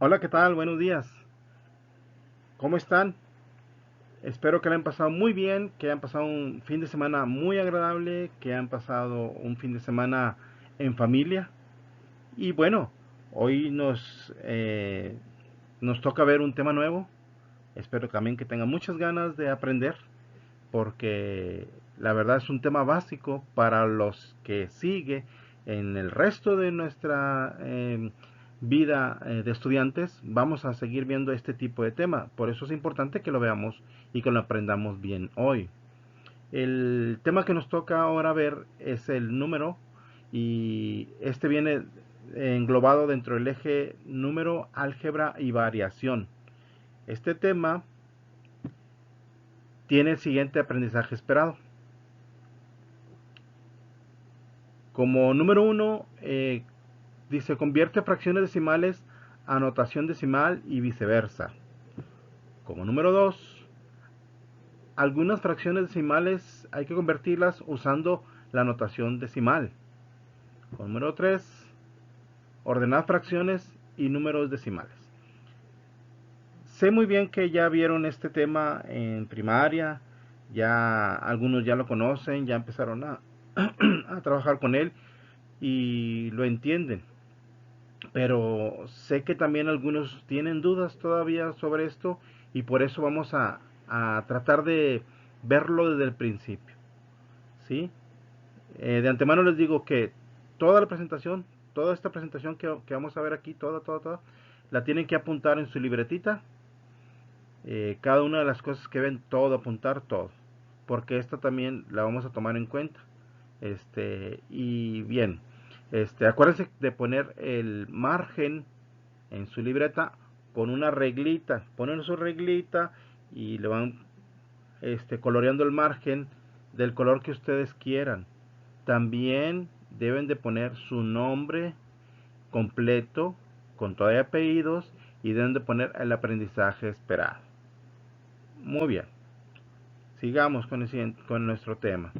Hola, ¿qué tal? Buenos días. ¿Cómo están? Espero que le hayan pasado muy bien, que hayan pasado un fin de semana muy agradable, que hayan pasado un fin de semana en familia. Y bueno, hoy nos toca ver un tema nuevo. Espero también que tengan muchas ganas de aprender, porque la verdad es un tema básico para los que sigue en el resto de nuestra vida de estudiantes. Vamos a seguir viendo este tipo de tema, por eso es importante que lo veamos y que lo aprendamos bien hoy. El tema que nos toca ahora ver es el número, y este viene englobado dentro del eje número, álgebra y variación. Este tema tiene el siguiente aprendizaje esperado. Como número uno, dice convierte fracciones decimales a notación decimal y viceversa. Como número 2, algunas fracciones decimales hay que convertirlas usando la notación decimal. Como número 3, ordenar fracciones y números decimales. Sé muy bien que ya vieron este tema en primaria, ya algunos ya lo conocen, ya empezaron a trabajar con él y lo entienden. Pero sé que también algunos tienen dudas todavía sobre esto, y por eso vamos a tratar de verlo desde el principio, ¿sí? De antemano les digo que toda la presentación, toda esta presentación que vamos a ver aquí, toda, la tienen que apuntar en su libretita. Cada una de las cosas que ven, todo, apuntar todo, porque esta también la vamos a tomar en cuenta. Y bien, acuérdense de poner el margen en su libreta con una reglita. Ponen su reglita y le van coloreando el margen del color que ustedes quieran. También deben de poner su nombre completo con todo y apellidos, y deben de poner el aprendizaje esperado. Muy bien, sigamos con nuestro tema.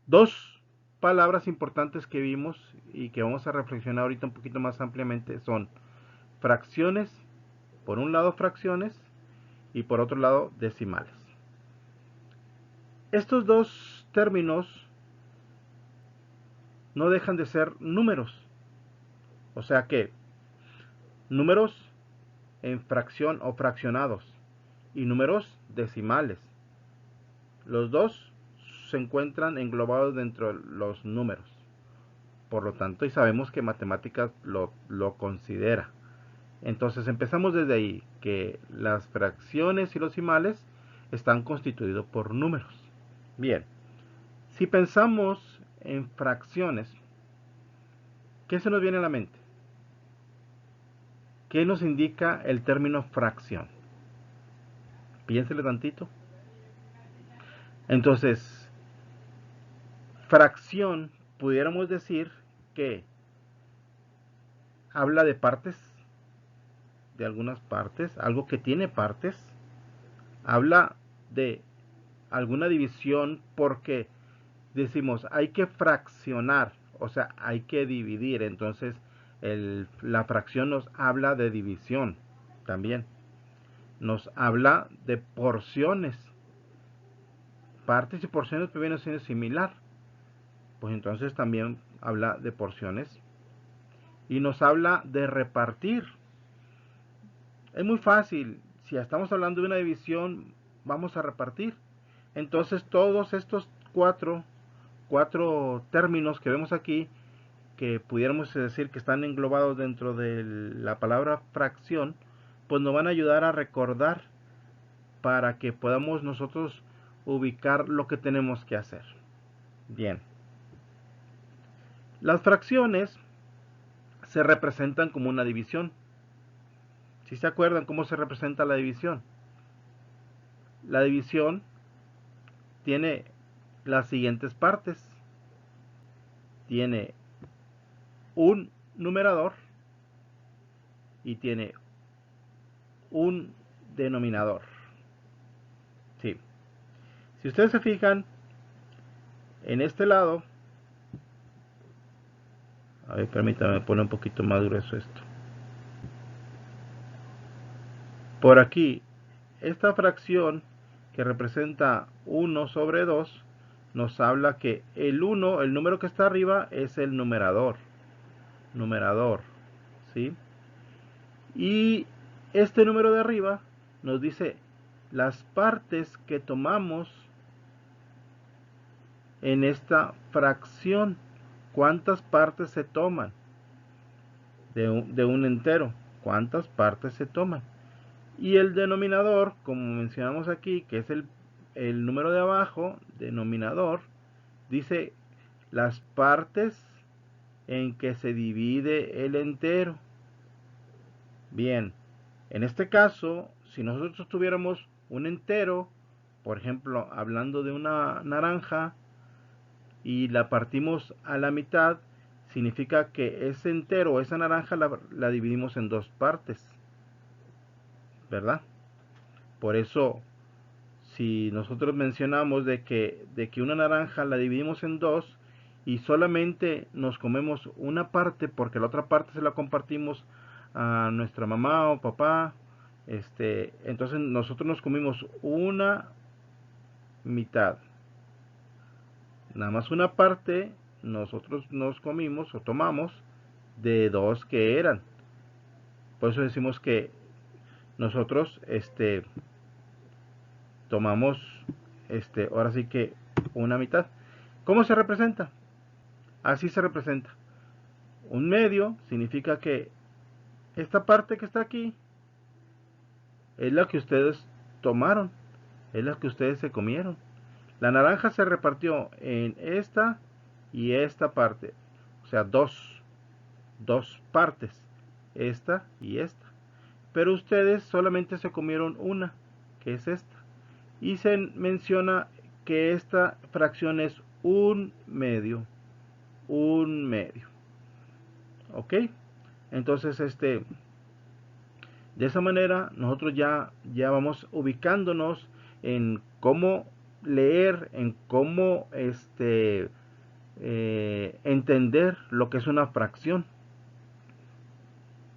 Dos palabras importantes que vimos y que vamos a reflexionar ahorita un poquito más ampliamente son fracciones. Por un lado fracciones y por otro lado decimales. Estos dos términos no dejan de ser números. O sea que números en fracción o fraccionados y números decimales. Los dos se encuentran englobados dentro de los números. Por lo tanto, y sabemos que matemáticas lo considera. Entonces empezamos desde ahí, que las fracciones y los decimales están constituidos por números. Bien, si pensamos en fracciones, ¿qué se nos viene a la mente? ¿Qué nos indica el término fracción? Piénsele tantito. Entonces, fracción, pudiéramos decir que habla de partes, de algunas partes, algo que tiene partes. Habla de alguna división, porque decimos hay que fraccionar, o sea, hay que dividir. Entonces, la fracción nos habla de división también. Nos habla de porciones. Partes y porciones pues vienen siendo similar. Pues entonces también habla de porciones. Y nos habla de repartir. Es muy fácil. Si estamos hablando de una división, vamos a repartir. Entonces todos estos cuatro términos que vemos aquí, que pudiéramos decir que están englobados dentro de la palabra fracción, pues nos van a ayudar a recordar para que podamos nosotros ubicar lo que tenemos que hacer. Bien, las fracciones se representan como una división. Si se acuerdan cómo se representa la división tiene las siguientes partes. Tiene un numerador y tiene un denominador. Sí. Si ustedes se fijan, en este lado, A ver, permítame poner un poquito más grueso esto. Por aquí, esta fracción que representa 1 sobre 2 nos habla que el 1, el número que está arriba, es el numerador. ¿Sí? Y este número de arriba nos dice las partes que tomamos en esta fracción. ¿Cuántas partes se toman de un entero? ¿Cuántas partes se toman? Y el denominador, como mencionamos aquí, que es el número de abajo, denominador, dice las partes en que se divide el entero. Bien, en este caso, si nosotros tuviéramos un entero, por ejemplo, hablando de una naranja, y la partimos a la mitad, significa que ese entero, esa naranja, la dividimos en dos partes, ¿verdad? Por eso, si nosotros mencionamos de que una naranja la dividimos en dos y solamente nos comemos una parte porque la otra parte se la compartimos a nuestra mamá o papá, entonces nosotros nos comimos una mitad, nada más una parte nosotros nos comimos o tomamos de dos que eran. Por eso decimos que nosotros tomamos ahora sí que una mitad. ¿Cómo se representa? Así se representa. Un medio significa que esta parte que está aquí es la que ustedes tomaron, es la que ustedes se comieron. La naranja se repartió en esta y esta parte, o sea, dos partes, esta y esta. Pero ustedes solamente se comieron una, que es esta. Y se menciona que esta fracción es un medio. ¿Ok? Entonces, de esa manera nosotros ya vamos ubicándonos en cómo leer, en cómo entender lo que es una fracción.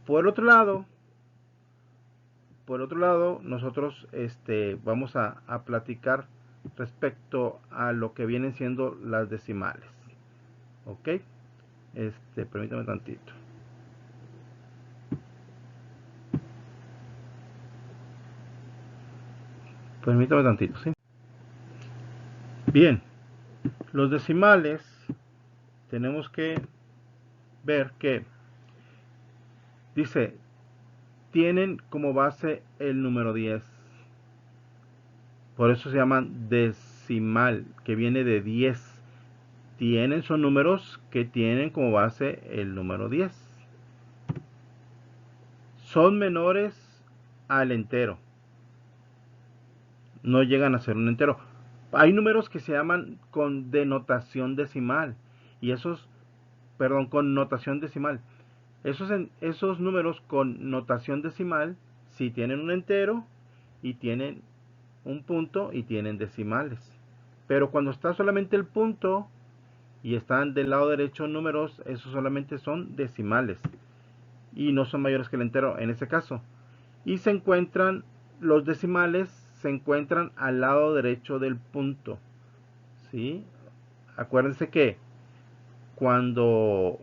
Por otro lado, nosotros vamos a platicar respecto a lo que vienen siendo las decimales. ¿Ok? Permítame tantito. Permítame tantito, ¿sí? Bien, los decimales tenemos que ver que dice, tienen como base el número 10. Por eso se llaman decimal, que viene de 10. Son números que tienen como base el número 10. Son menores al entero. No llegan a ser un entero. Hay números que se llaman con denotación decimal. Y con notación decimal. Esos números con notación decimal sí tienen un entero y tienen un punto y tienen decimales. Pero cuando está solamente el punto y están del lado derecho números, esos solamente son decimales y no son mayores que el entero en ese caso. Y los decimales se encuentran al lado derecho del punto. ¿Sí? Acuérdense que cuando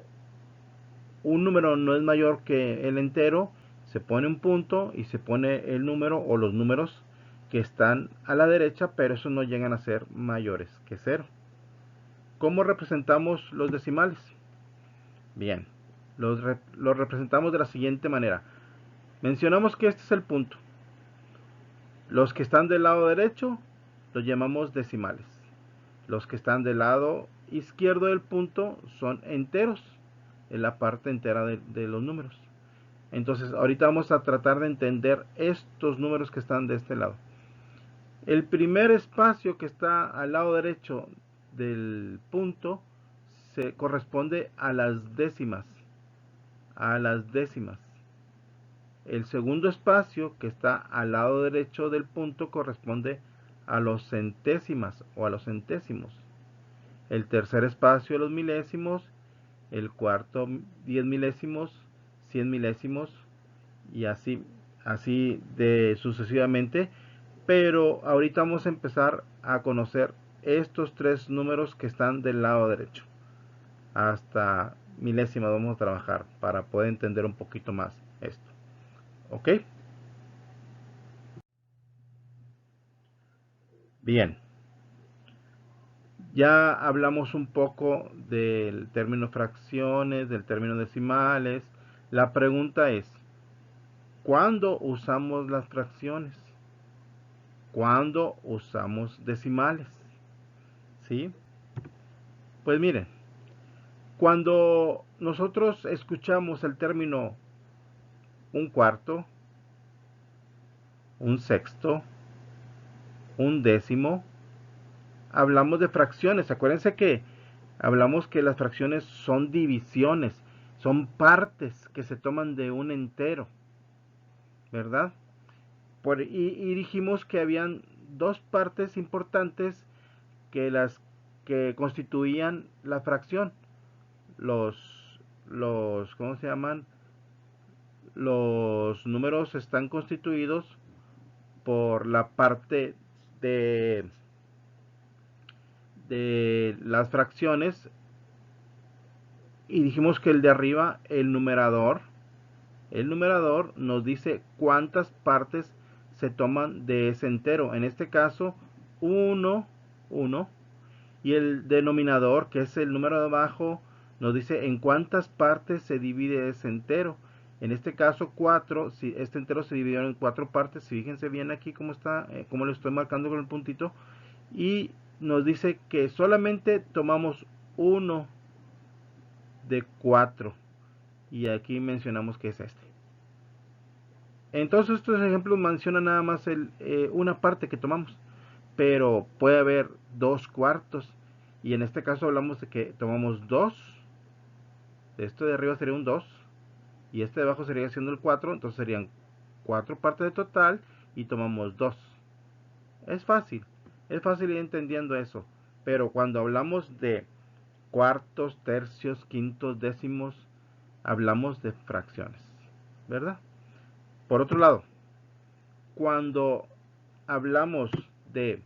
un número no es mayor que el entero, se pone un punto y se pone el número o los números que están a la derecha, pero esos no llegan a ser mayores que 0. ¿Cómo representamos los decimales? Bien, los representamos de la siguiente manera. Mencionamos que este es el punto. Los que están del lado derecho los llamamos decimales. Los que están del lado izquierdo del punto son enteros, en la parte entera de los números. Entonces, ahorita vamos a tratar de entender estos números que están de este lado. El primer espacio que está al lado derecho del punto se corresponde a las décimas. El segundo espacio que está al lado derecho del punto corresponde a los centésimas o a los centésimos. El tercer espacio a los milésimos el cuarto 10 milésimos, 100 milésimos y así de sucesivamente. Pero ahorita vamos a empezar a conocer estos tres números que están del lado derecho. Hasta milésimas vamos a trabajar para poder entender un poquito más esto. ¿Ok? Bien. Ya hablamos un poco del término fracciones, del término decimales. La pregunta es, ¿cuándo usamos las fracciones? ¿Cuándo usamos decimales? ¿Sí? Pues miren, cuando nosotros escuchamos el término un cuarto, un sexto, un décimo, hablamos de fracciones. Acuérdense que hablamos que las fracciones son divisiones, son partes que se toman de un entero, ¿verdad? Y dijimos que habían dos partes importantes que las que constituían la fracción. ¿Cómo se llaman? Los números están constituidos por la parte de, de las fracciones, y dijimos que el de arriba, el numerador nos dice cuántas partes se toman de ese entero. En este caso, 1, y el denominador, que es el número de abajo, nos dice en cuántas partes se divide ese entero. En este caso 4, si este entero se dividió en 4 partes, fíjense bien aquí cómo está, cómo lo estoy marcando con el puntito, y nos dice que solamente tomamos 1 de 4, y aquí mencionamos que es este. Entonces estos ejemplos mencionan nada más una parte que tomamos, pero puede haber 2 cuartos, y en este caso hablamos de que tomamos 2, esto de arriba sería un 2, y este de abajo sería siendo el 4, entonces serían 4 partes de total, y tomamos 2. Es fácil ir entendiendo eso, pero cuando hablamos de cuartos, tercios, quintos, décimos, hablamos de fracciones, ¿verdad? Por otro lado, cuando hablamos de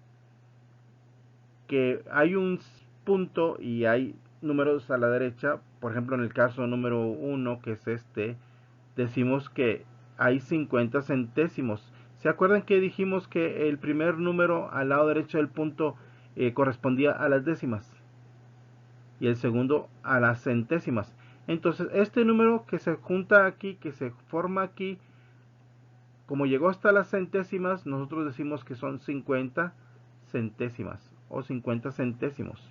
que hay un punto y hay números a la derecha, por ejemplo en el caso número 1, que es este, decimos que hay 50 centésimos. ¿Se acuerdan que dijimos que el primer número al lado derecho del punto correspondía a las décimas y el segundo a las centésimas? Entonces este número que se junta aquí, que se forma aquí, como llegó hasta las centésimas, nosotros decimos que son 50 centésimas o 50 centésimos.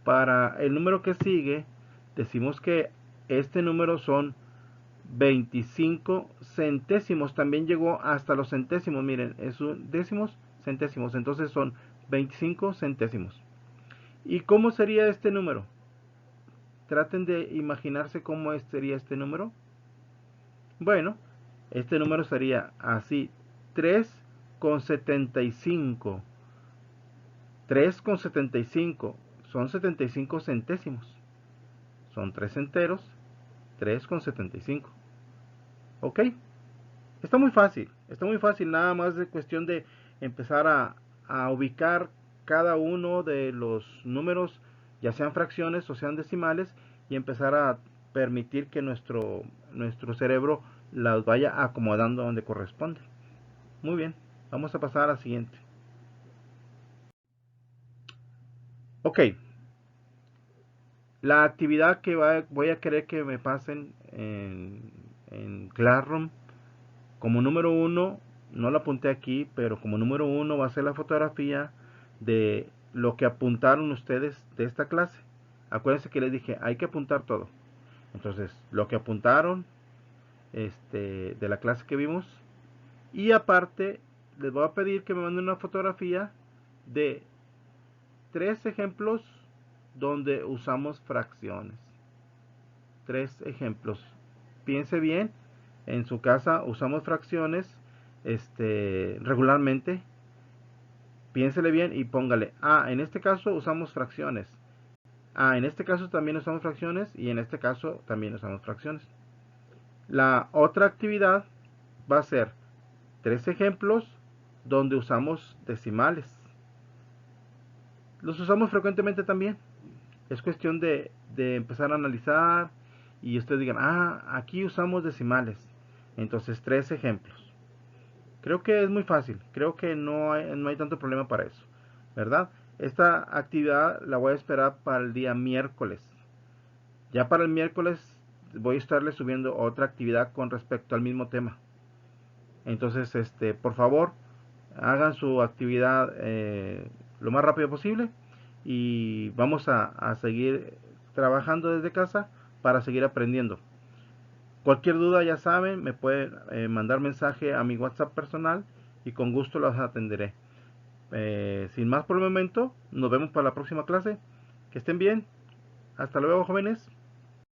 Para el número que sigue, decimos que este número son 25 centésimos. También llegó hasta los centésimos. Miren, es un décimos, centésimos. Entonces son 25 centésimos. ¿Y cómo sería este número? Traten de imaginarse cómo sería este número. Bueno, este número sería así: 3,75. 3,75 son 75 centésimos. Son 3 enteros, 3,75. ¿Ok? Está muy fácil, nada más de cuestión de empezar a ubicar cada uno de los números, ya sean fracciones o sean decimales, y empezar a permitir que nuestro cerebro las vaya acomodando donde corresponde. Muy bien, vamos a pasar a la siguiente. Ok, la actividad que voy a querer que me pasen en Classroom, como número 1, no la apunté aquí, pero como número 1 va a ser la fotografía de lo que apuntaron ustedes de esta clase. Acuérdense que les dije, hay que apuntar todo. Entonces, lo que apuntaron de la clase que vimos. Y aparte, les voy a pedir que me manden una fotografía de 3 ejemplos donde usamos fracciones. 3 ejemplos. Piense bien, en su casa usamos fracciones regularmente. Piénsele bien y póngale, en este caso usamos fracciones. en este caso también usamos fracciones y en este caso también usamos fracciones. La otra actividad va a ser 3 ejemplos donde usamos decimales. Los usamos frecuentemente también. Es cuestión de empezar a analizar y ustedes digan, aquí usamos decimales. Entonces 3 ejemplos. Creo que es muy fácil, creo que no hay tanto problema para eso, ¿verdad? Esta actividad la voy a esperar para el día miércoles. Ya para el miércoles voy a estarle subiendo otra actividad con respecto al mismo tema. Entonces, por favor, hagan su actividad lo más rápido posible y vamos a seguir trabajando desde casa para seguir aprendiendo. Cualquier duda, ya saben, me pueden mandar mensaje a mi WhatsApp personal y con gusto los atenderé. Sin más por el momento, nos vemos para la próxima clase. Que estén bien. Hasta luego, jóvenes.